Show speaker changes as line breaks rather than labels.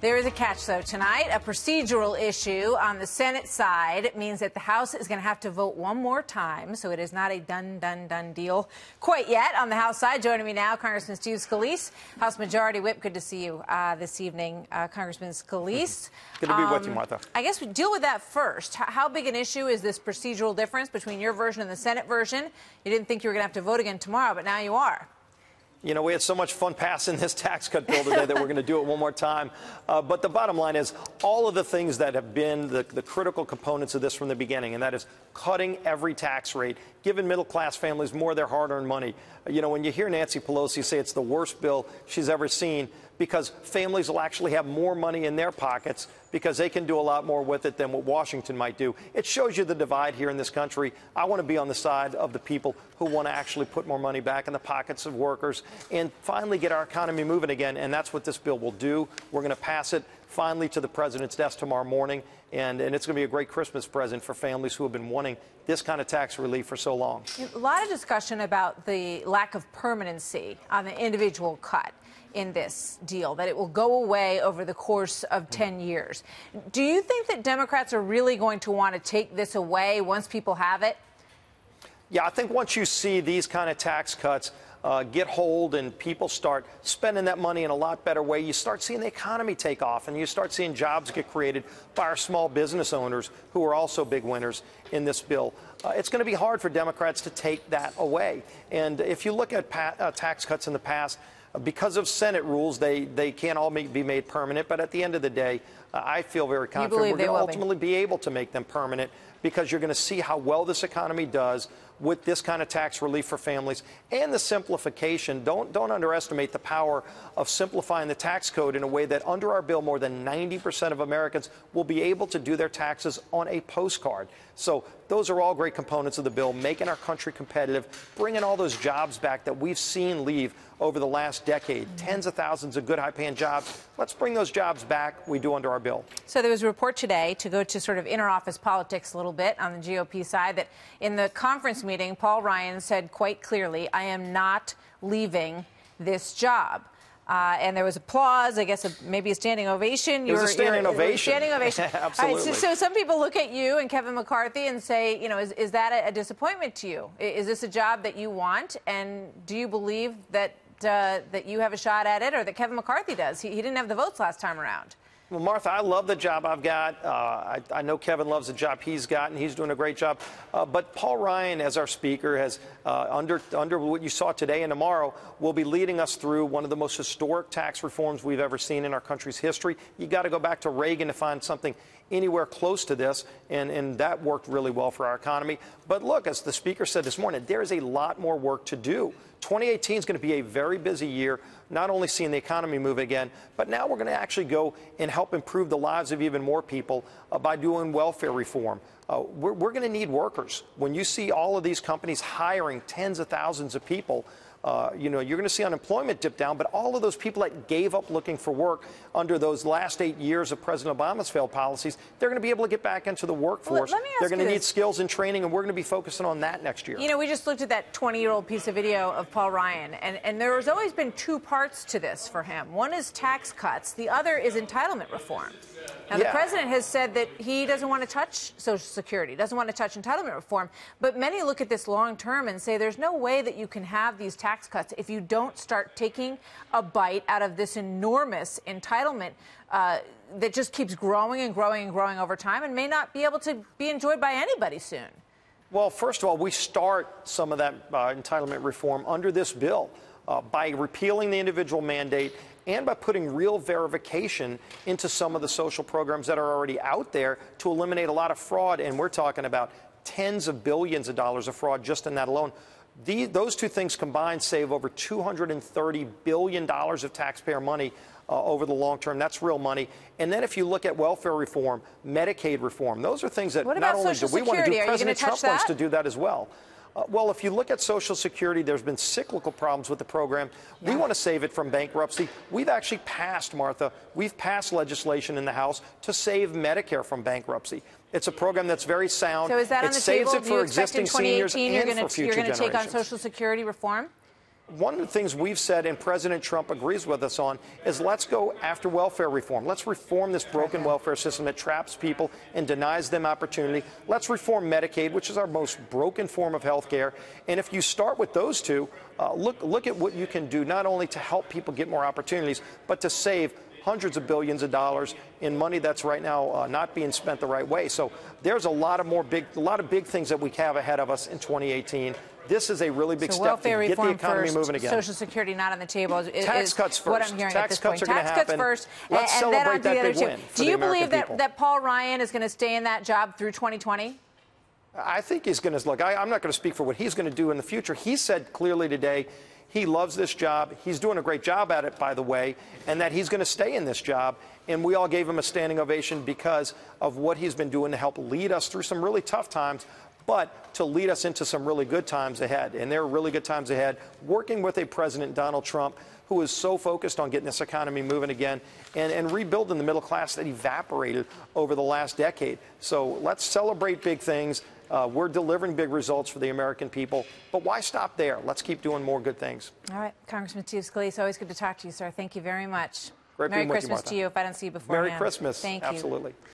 There is a catch, though, tonight. A procedural issue on the Senate side. It means that the House is going to have to vote one more time, so it is not a done deal quite yet on the House side. Joining me now, Congressman Steve Scalise, House Majority Whip. Good to see you this evening, Congressman Scalise.
Good to be with you, Martha.
I guess we deal with that first. How big an issue is this procedural difference between your version and the Senate version? You didn't think you were going to have to vote again tomorrow, but now you are.
You know, we had so much fun passing this tax cut bill today that we're going to do it one more time. But the bottom line is all of the things that have been the critical components of this from the beginning, and that is cutting every tax rate, giving middle-class families more of their hard-earned money. You know, when you hear Nancy Pelosi say it's the worst bill she's ever seen, because families will actually have more money in their pockets because they can do a lot more with it than what Washington might do. It shows you the divide here in this country. I want to be on the side of the people who want to actually put more money back in the pockets of workers and finally get our economy moving again. And that's what this bill will do. We're going to pass it finally to the president's desk tomorrow morning. And it's going to be a great Christmas present for families who have been wanting this kind of tax relief for so long.
A lot of discussion about the lack of permanency on the individual cut in this deal, that it will go away over the course of 10 years. Do you think that Democrats are really going to want to take this away once people have it?
Yeah, I think once you see these kind of tax cuts get hold and people start spending that money in a lot better way, you start seeing the economy take off and you start seeing jobs get created by our small business owners who are also big winners in this bill. It's going to be hard for Democrats to take that away. And if you look at tax cuts in the past, because of Senate rules, they can't all be made permanent. But at the end of the day, I feel very confident we're going to ultimately be able to make them permanent, because you're going to see how well this economy does with this kind of tax relief for families and the simplification. Don't underestimate the power of simplifying the tax code in a way that under our bill, more than 90% of Americans will be able to do their taxes on a postcard. So those are all great components of the bill, making our country competitive, bringing all those jobs back that we've seen leave over the last decade. Tens of thousands of good high-paying jobs. Let's bring those jobs back. We do under our bill.
So there was a report today, to go to sort of inter-office politics a little bit on the GOP side, that in the conference meeting, Paul Ryan said quite clearly, I am not leaving this job. And there was applause, I guess maybe a standing ovation.
It was a standing ovation.
Standing ovation.
Absolutely.
All right, so some people look at you and Kevin McCarthy and say, you know, is that a disappointment to you? Is this a job that you want? And do you believe that that you have a shot at it, or that Kevin McCarthy does? He didn't have the votes last time around.
Well, Martha, I love the job I've got. I know Kevin loves the job he's got, and he's doing a great job. But Paul Ryan, as our speaker, has, under what you saw today and tomorrow, will be leading us through one of the most historic tax reforms we've ever seen in our country's history. You got to go back to Reagan to find something anywhere close to this, and that worked really well for our economy. But look, as the speaker said this morning, there is a lot more work to do. 2018 is going to be a very busy year, not only seeing the economy move again, but now we're going to actually go and help improve the lives of even more people by doing welfare reform. We're going to need workers. When you see all of these companies hiring tens of thousands of people, you know, you're going to see unemployment dip down, but all of those people that gave up looking for work under those last 8 years of President Obama's failed policies, they're going to be able to get back into the workforce. They're going to need skills and training, and we're going to be focusing on that next year.
You know, we just looked at that 20-year-old piece of video of Paul Ryan, and there has always been two parts to this for him. One is tax cuts. The other is entitlement reform. Now, the president has said that he doesn't want to touch Social Security, doesn't want to touch entitlement reform. But many look at this long term and say there's no way that you can have these tax cuts if you don't start taking a bite out of this enormous entitlement that just keeps growing and growing and growing over time and may not be able to be enjoyed by anybody soon.
Well, first of all, we start some of that entitlement reform under this bill by repealing the individual mandate and by putting real verification into some of the social programs that are already out there to eliminate a lot of fraud. And we're talking about tens of billions of dollars of fraud just in that alone. Those two things combined save over $230 billion of taxpayer money over the long term. That's real money. And then if you look at welfare reform, Medicaid reform, those are things that not only do we want to do, President Trump wants to do that as well. Well, if you look at Social Security, there's been cyclical problems with the program. We want to save it from bankruptcy. We've actually passed, Martha, we've passed legislation in the House to save Medicare from bankruptcy. It's a program that's very sound.
So is that on the table?
It saves it for existing seniors and for future generations.
You're going to take on Social Security reform?
one of the things we've said, and President Trump agrees with us on, is let's go after welfare reform. Let's reform this broken welfare system that traps people and denies them opportunity. Let's reform Medicaid, which is our most broken form of health care. And if you start with those two, look at what you can do, not only to help people get more opportunities, but to save hundreds of billions of dollars in money that's right now not being spent the right way. So there's a lot of big things that we have ahead of us in 2018. This is a really big step to get the economy moving again.
Social Security not on the table.
Tax cuts first.
What I'm hearing at this point.
Tax cuts
first.
Let's celebrate that big win.
Do you believe that Paul Ryan is going to stay in that job through 2020?
I think he's going to look. I'm not going to speak for what he's going to do in the future. He said clearly today he loves this job. He's doing a great job at it, by the way, and that he's going to stay in this job. And we all gave him a standing ovation because of what he's been doing to help lead us through some really tough times, but to lead us into some really good times ahead. And there are really good times ahead, working with a President Donald Trump who is so focused on getting this economy moving again and rebuilding the middle class that evaporated over the last decade. So let's celebrate big things. We're delivering big results for the American people. But why stop there? Let's keep doing more good things.
All right. Congressman Steve Scalise, always good to talk to you, sir. Thank you very much.
Great
Merry
being with you,
Christmas
Martha.
to you if I don't see you beforehand.
Merry Christmas.
Thank you.
Absolutely.